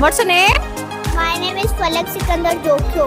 What's your name? My name is Falak Sikandar Jokyo.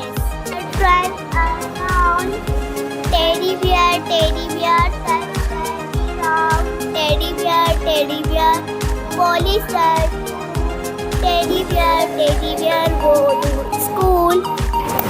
Yes. I tried around teddy bear, teddy bear, round teddy bear, police shirt, teddy bear, go to school.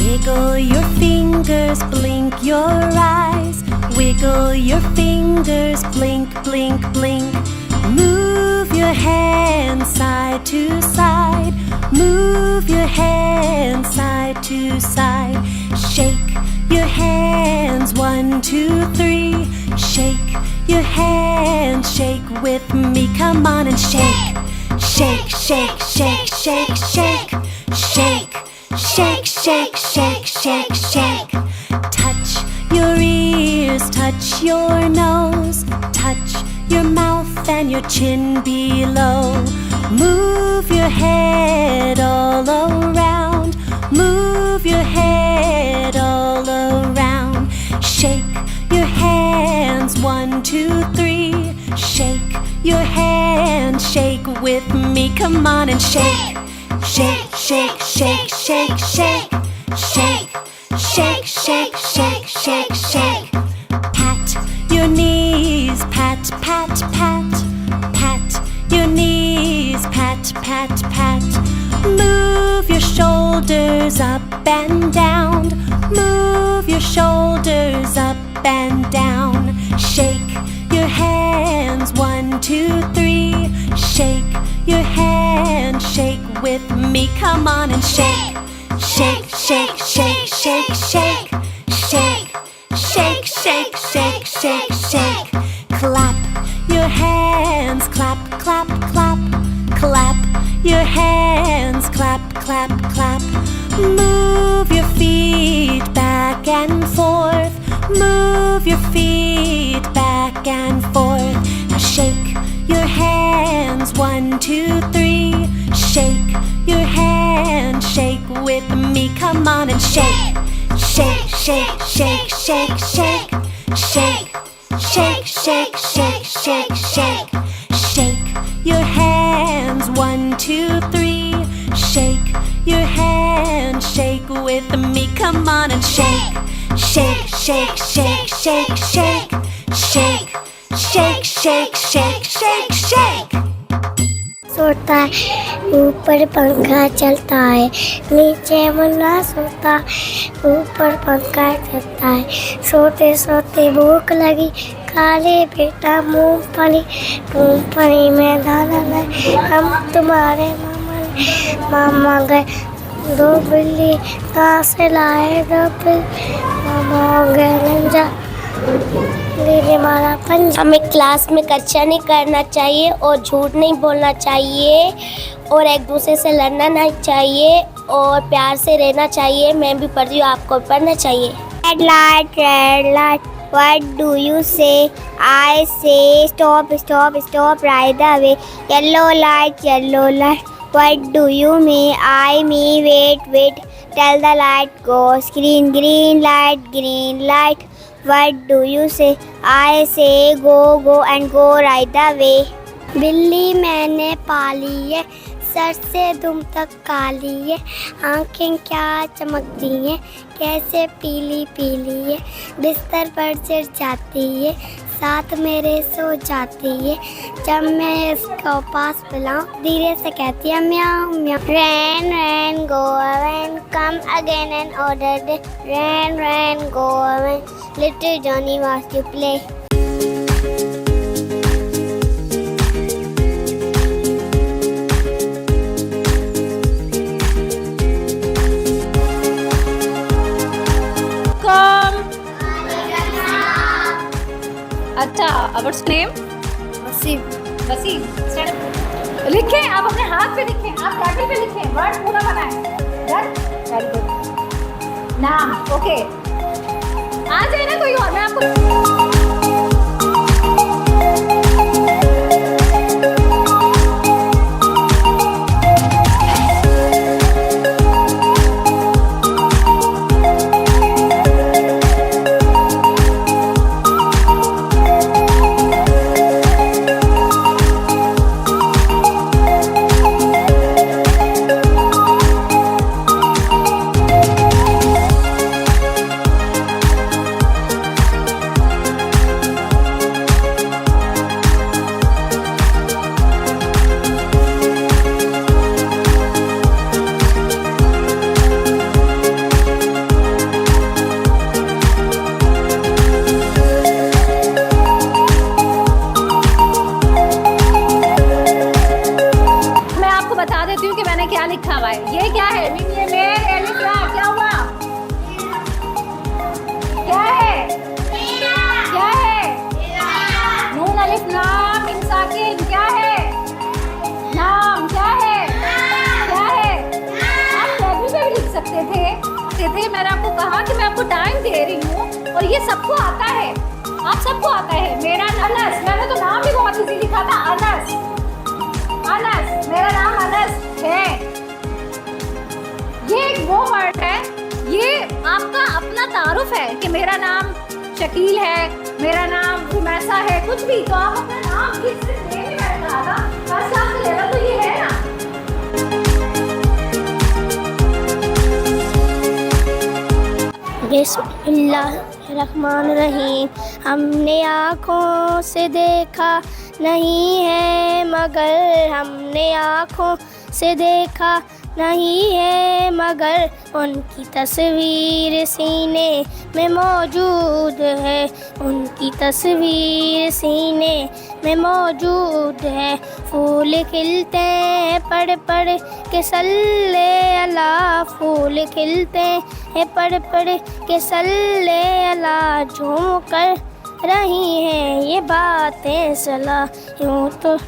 Wiggle your fingers, blink your eyes. Wiggle your fingers, blink, blink, blink. Move your hands side to side. Move your hands side to side. Shake your hands 1, 2, 3. Shake your hands, shake with me. Come on and shake. Shake, shake, shake, shake, shake. Shake. Shake, shake, shake, shake, shake. Touch your ears, touch your nose. Touch your mouth and your chin below. Move your head all around. Move your head all around. Shake your hands 1, 2, 3. Shake your hands, shake with me. Come on and shake. Shake, shake, shake, shake, shake. Shake, shake, shake, shake, shake, shake. Pat your knees, pat, pat, pat. Pat your knees, pat, pat, pat. Move your shoulders up and down. Move your shoulders up and down. Shake your hands 1, 2, 3. Shake your hands, shake with me. Come on and shake. Shake, shake, shake, shake, shake. Shake, shake, shake, shake, shake, shake. Clap your hands, clap, clap, clap. Clap your hands, clap, clap, clap. Move your feet back and forth. Move your feet back and forth. Now shake your hands 1, 2, 3. Shake your hands, shake with me. Come on and shake. Shake, shake, shake, shake, shake. Shake, shake, shake, shake, shake, shake. Shake your hands 1, 2, 3. Shake your hands, shake with me. Come on and shake. Shake, shake, shake, shake, shake. Shake, shake, shake, shake, shake, shake. सोता है ऊपर पंखा चलता है, नीचे मुन्ना सोता ऊपर पंखा चलता है. सोते सोते भूख लगी, काले बेटा मूंगफली में दाना लाए. हम तुम्हारे मामा गए, 2 बिल्ली कहाँ से लाए? 2 बिल्ली मामा हो गए नंजा. हमें क्लास में कच्चा नहीं करना चाहिए और झूठ नहीं बोलना चाहिए और एक दूसरे से लड़ना नहीं चाहिए और प्यार से रहना चाहिए. मैं भी पढ़ती हूँ, आपको पढ़ना चाहिए. Red light, what do you say? I say stop, stop, stop right away. Yellow light, what do you mean? I mean wait, tell the light goes green, green light. What do you say? I say go and go right away. बिल्ली मैंने पाली है, sir से दुम तक काली है. आँखें क्या चमकती हैं, कैसे पीली पीली है. बिस्तर पर चिढ़ जाती है, साथ मेरे सो जाती है. जब मैं इसको पास बुलाऊं, धीरे से कहती है म्याऊं म्याऊं. Rain, go away and come again and order day. Rain, go away. Little Johnny wants to play. अच्छा, what's your name? Wasim. Wasim. लिखें, आप अपने हाथ पे लिखें, आप टैबलेट पे लिखें. वर्ड पूरा बनाएं. नाम, ओके आ जाए ना कोई और, मैं आपको क्या लिखा हुआ है, ये क्या है? ये मेर एलिफ रा, क्या हुआ? क्या है? क्या है? नून अलिफ लाम मीम साकिन, क्या है? नाम, क्या है? क्या है? आप टेबल पे भी लिख सकते थे। मैंने आपको कहा कि मैं आपको टाइम दे रही हूँ और ये सबको आता है, आप सबको आता है। मेरा अनस, मैंने तो नाम भी बहुत इजी लिखा था, अनस। अनस, मेरा नाम अनस है। ये एक वो वर्ड है, ये आपका अपना तारुफ है कि मेरा नाम शकील है, मेरा नाम रुमैसा है, कुछ भी। तो आप अपना नाम किस से बैठ रहा था, फर्स्ट क्लास का लेवल तो ये है ना। बिस्मिल्लाहिर्रहमानिर्रहीम। हमने आँखों से देखा नहीं है मगर, हमने आँखों से देखा नहीं है मगर, उनकी तस्वीर सीने में मौजूद है, उनकी तस्वीर सीने में मौजूद है। फूल खिलते हैं पढ़ पढ़ के सल्ले अला, फूल खिलते हैं पढ़ पढ़ के सल्ले अला, झूम कर रही हैं ये बातें सला। यूँ तो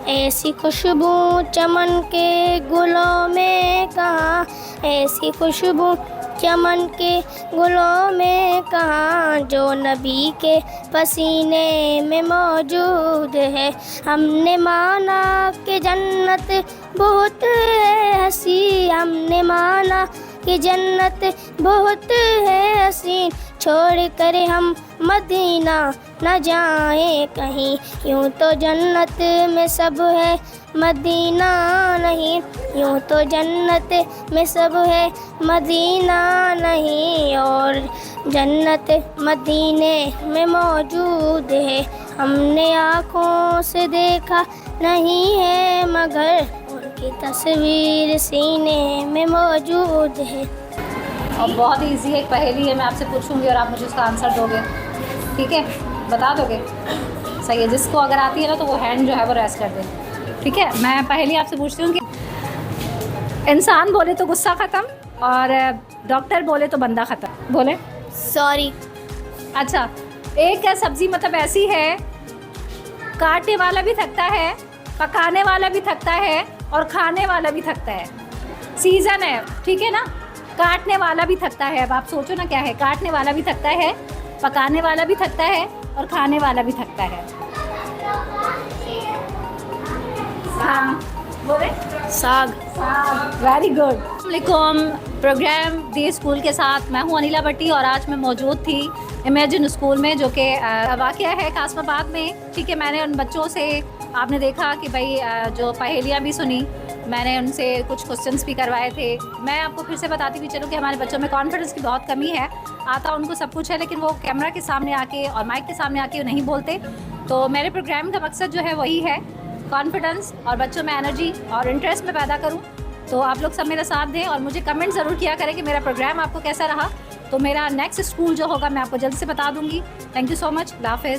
ऐसी खुशबू चमन के गुलों में कहाँ, ऐसी खुशबू चमन के गुलों में कहाँ, जो नबी के पसीने में मौजूद है। हमने माना कि जन्नत बहुत है हसी, हमने माना कि जन्नत बहुत है हसीन, छोड़ कर हम मदीना न जाएं कहीं। यूँ तो जन्नत में सब है मदीना नहीं, यूँ तो जन्नत में सब है मदीना नहीं, और जन्नत मदीने में मौजूद है। हमने आँखों से देखा नहीं है मगर, उनकी तस्वीर सीने में मौजूद है। और बहुत इजी एक पहेली है, मैं आपसे पूछूंगी और आप मुझे उसका आंसर दोगे, ठीक है? बता दोगे? सही है। जिसको अगर आती है ना तो वो हैंड जो है वो रेस्ट कर दे, ठीक है? मैं पहेली आपसे पूछती हूँ कि इंसान बोले तो गुस्सा ख़त्म और डॉक्टर बोले तो बंदा ख़त्म। बोले सॉरी। अच्छा, एक सब्ज़ी मतलब ऐसी है, काटने वाला भी थकता है, पकाने वाला भी थकता है और खाने वाला भी थकता है। सीज़न है, ठीक है ना? काटने वाला भी थकता है। अब आप सोचो ना क्या है? काटने वाला भी थकता है, पकाने वाला भी थकता है और खाने वाला भी थकता है। हाँ, बोले साग। Very good. अस्सलामुअलैकुम। प्रोग्राम डे स्कूल के साथ मैं हूँ अनिला भट्टी और आज मैं मौजूद थी इमेजिन स्कूल में, जो कि वाक़या है कासमाबाद में, ठीक है? मैंने उन बच्चों से, आपने देखा कि भाई जो पहेलियाँ भी सुनी, मैंने उनसे कुछ क्वेश्चंस भी करवाए थे। मैं आपको फिर से बताती हुई चलूँ कि हमारे बच्चों में कॉन्फिडेंस की बहुत कमी है। आता उनको सब कुछ है लेकिन वो कैमरा के सामने आके और माइक के सामने आके नहीं बोलते। तो मेरे प्रोग्राम का मकसद जो है वही है, कॉन्फिडेंस और बच्चों में एनर्जी और इंटरेस्ट में पैदा करूँ। तो आप लोग सब मेरा साथ दें और मुझे कमेंट ज़रूर किया करें कि मेरा प्रोग्राम आपको कैसा रहा। तो मेरा नेक्स्ट स्कूल जो होगा मैं आपको जल्द से बता दूँगी। Thank you so much. अल्लाह हाफ़िज़।